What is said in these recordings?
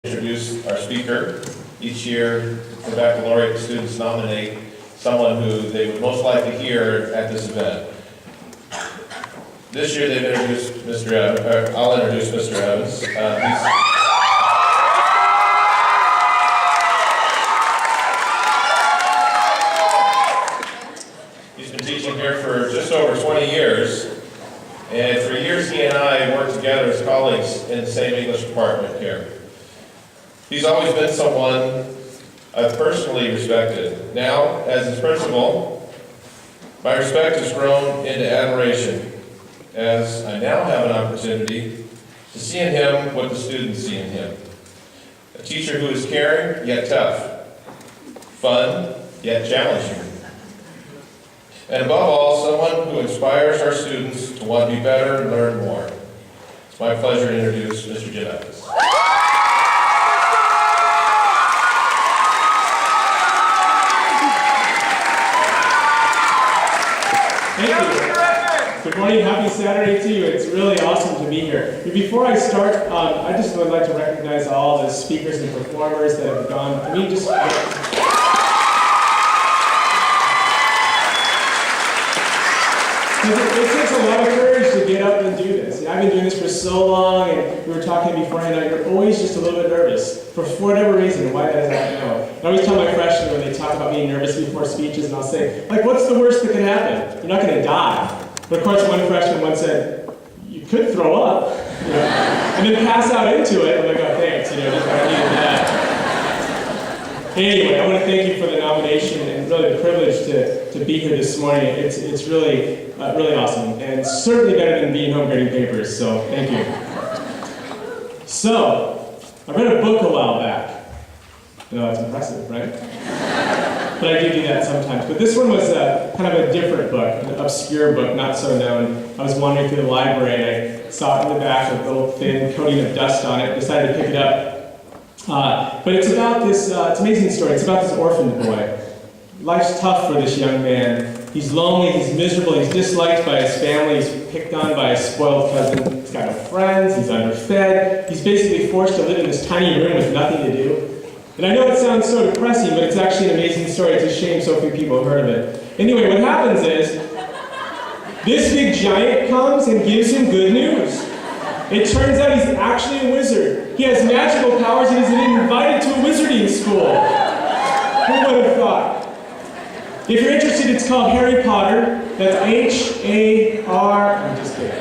Introduce our speaker. Each year, the baccalaureate students nominate someone who they would most like to hear at this event. This year, they've introduced Mr. Evans. I'll introduce Mr. Evans. He's been teaching here for just over 20 years, and for years he and I worked together as colleagues in the same English department here. He's always been someone I've personally respected. Now, as his principal, my respect has grown into admiration, as I now have an opportunity to see in him what the students see in him. A teacher who is caring, yet tough, fun, yet challenging, and above all, someone who inspires our students to want to be better and learn more. It's my pleasure to introduce Mr. Jim Evans. Good morning, happy Saturday to you. It's really awesome to be here. Before I start, I just would like to recognize all the speakers and performers that have gone. I mean, it takes a lot of courage to get up and do this. I've been doing this for so long, and we were talking beforehand, you're always just a little bit nervous for whatever reason. Why that is, I don't know. I always tell my freshmen when they talk about being nervous before speeches, and I'll say, like, what's the worst that could happen? You're not going to die. But of course, one freshman once said, you could throw up, and then pass out into it. I'm like, oh, thanks, just I needed that. Anyway, I want to thank you for the nomination and really the privilege to be here this morning. It's really, really awesome, and certainly better than being home grading papers, so thank you. So, I read a book a while back. That's impressive, right? But I do that sometimes. But this one was kind of a different book, an obscure book, not so known. I was wandering through the library and I saw it in the back with a little thin coating of dust on it, decided to pick it up. But it's about this, it's an amazing story. It's about this orphaned boy. Life's tough for this young man. He's lonely, he's miserable, he's disliked by his family, he's picked on by a spoiled cousin. He's got no friends, he's underfed. He's basically forced to live in this tiny room with nothing to do. And I know it sounds so depressing, but it's actually an amazing story. It's a shame so few people have heard of it. Anyway, what happens is, this big giant comes and gives him good news. It turns out he's actually a wizard. He has magical powers and he's been invited to a wizarding school. Who would have thought? If you're interested, it's called Harry Potter. That's H-A-R... I'm just kidding.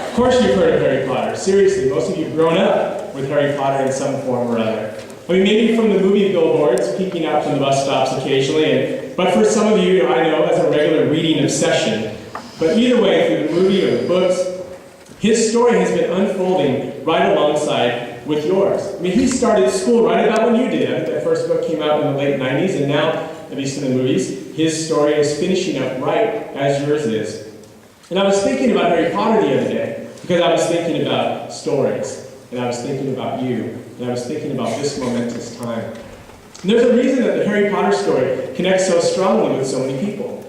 Of course you've heard of Harry Potter. Seriously, most of you have grown up with Harry Potter in some form or other. I mean, maybe from the movie billboards, peeking out from the bus stops occasionally, but for some of you, I know, as a regular reading obsession. But either way, through the movie or the books, his story has been unfolding right alongside with yours. I mean, he started school right about when you did. I think that first book came out in the late 90s, and now, at least in the movies, his story is finishing up right as yours is. And I was thinking about Harry Potter the other day, because I was thinking about stories, and I was thinking about you, and I was thinking about this momentous time. And there's a reason that the Harry Potter story connects so strongly with so many people.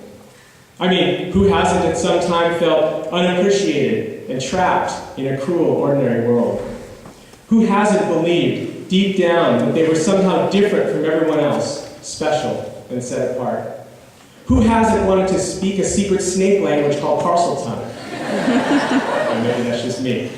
I mean, who hasn't at some time felt unappreciated and trapped in a cruel, ordinary world? Who hasn't believed deep down that they were somehow different from everyone else, special and set apart? Who hasn't wanted to speak a secret snake language called Parseltongue? Or maybe that's just me.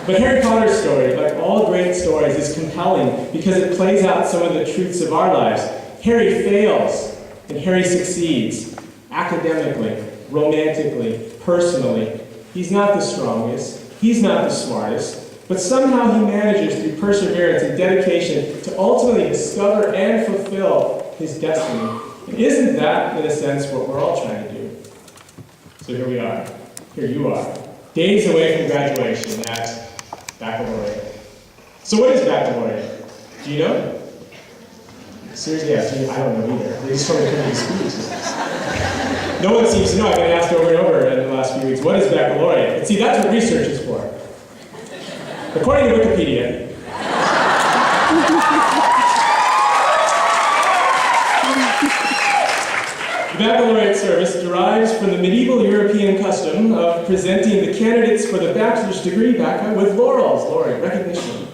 But Harry Potter's story, like all great stories, is compelling because it plays out some of the truths of our lives. Harry fails, and Harry succeeds. Academically, romantically, personally. He's not the strongest, he's not the smartest, but somehow he manages through perseverance and dedication to ultimately discover and fulfill his destiny. And isn't that, in a sense, what we're all trying to do? So here we are. Here you are. Days away from graduation at Baccalaureate. So what is Baccalaureate? Do you know? Seriously, yes, I don't know either. They just told me to come to speech. No one seems to know. I've been asked over and over in the last few weeks, what is Baccalaureate? And see, that's what research is for. According to Wikipedia, the baccalaureate service derives from the medieval European custom of presenting the candidates for the bachelor's degree with laurels, recognition.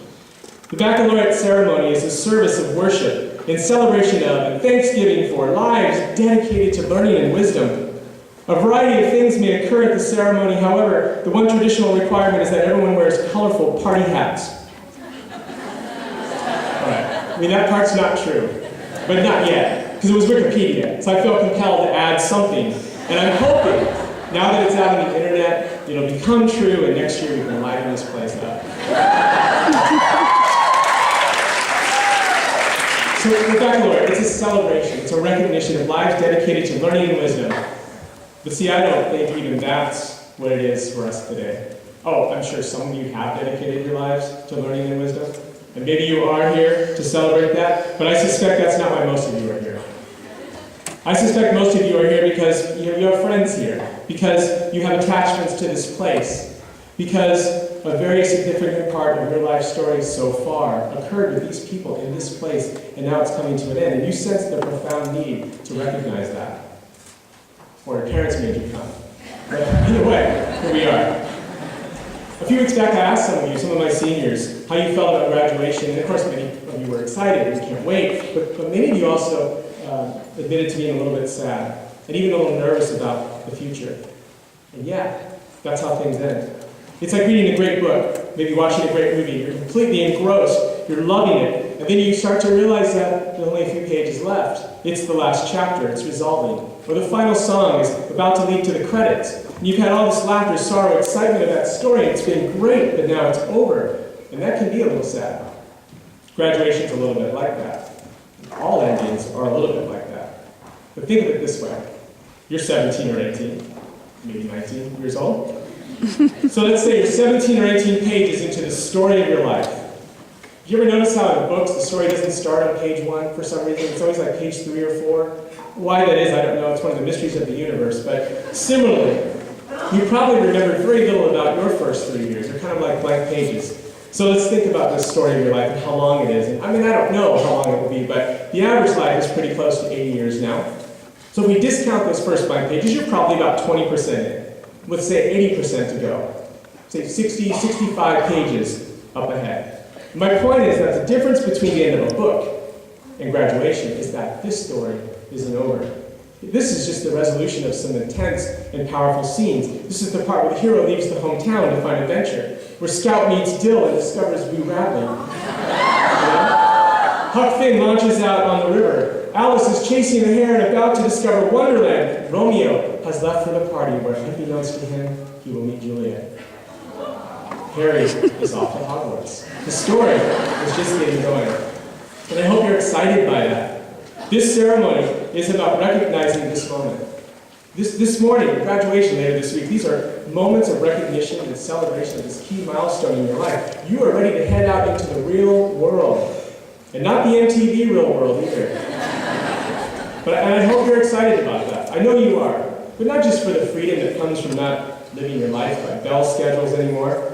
The baccalaureate ceremony is a service of worship in celebration of and thanksgiving for lives dedicated to learning and wisdom. A variety of things may occur at the ceremony. However, the one traditional requirement is that everyone wears colorful party hats. All right. I mean, that part's not true, but not yet, because it was Wikipedia, so I felt compelled to add something. And I'm hoping, now that it's out on the internet, it'll become true, and next year we can liven this place up. So the baccalaureate, it's a celebration. It's a recognition of lives dedicated to learning and wisdom. But see, I don't think even that's what it is for us today. Oh, I'm sure some of you have dedicated your lives to learning and wisdom. And maybe you are here to celebrate that, but I suspect that's not why most of you are here. I suspect most of you are here because you have friends here, because you have attachments to this place, because a very significant part of your life story so far occurred with these people in this place, and now it's coming to an end, and you sense the profound need to recognize that. Or your parents made you come. But either way, here we are. A few weeks back, I asked some of my seniors, how you felt about graduation, and of course many of you were excited and can't wait, but many of you also admitted to being a little bit sad, and even a little nervous about the future. And yeah, that's how things end. It's like reading a great book, maybe watching a great movie. You're completely engrossed, you're loving it, and then you start to realize that there's only a few pages left. It's the last chapter, it's resolving. Or the final song is about to lead to the credits. And you've had all this laughter, sorrow, excitement of that story. It's been great, but now it's over. And that can be a little sad. Graduation's a little bit like that. All endings are a little bit like that. But think of it this way. You're 17 or 18, maybe 19 years old. So let's say you're 17 or 18 pages into the story of your life. You ever notice how in books the story doesn't start on page 1 for some reason? It's always like page 3 or 4. Why that is, I don't know. It's one of the mysteries of the universe. But similarly, you probably remember very little about your first 3 years. They're kind of like blank pages. So let's think about this story of your life and how long it is. And I mean, I don't know how long it will be, but the average life is pretty close to 80 years now. So if we discount those first blank pages, you're probably about 20% in. Let's say 80% to go. Say 60, 65 pages up ahead. My point is that the difference between the end of a book and graduation is that this story isn't over. This is just the resolution of some intense and powerful scenes. This is the part where the hero leaves the hometown to find adventure, where Scout meets Dill and discovers Boo Radley. Huck Finn launches out on the river. Alice is chasing the hare and about to discover Wonderland. Romeo has left for the party where, unbeknownst to him, he will meet Juliet. Harry is off to Hogwarts. The story is just getting going. And I hope you're excited by that. This ceremony is about recognizing this moment. This morning, graduation later this week, these are moments of recognition and celebration of this key milestone in your life. You are ready to head out into the real world. And not the MTV real world either. And I hope you're excited about that. I know you are. But not just for the freedom that comes from not living your life by bell schedules anymore,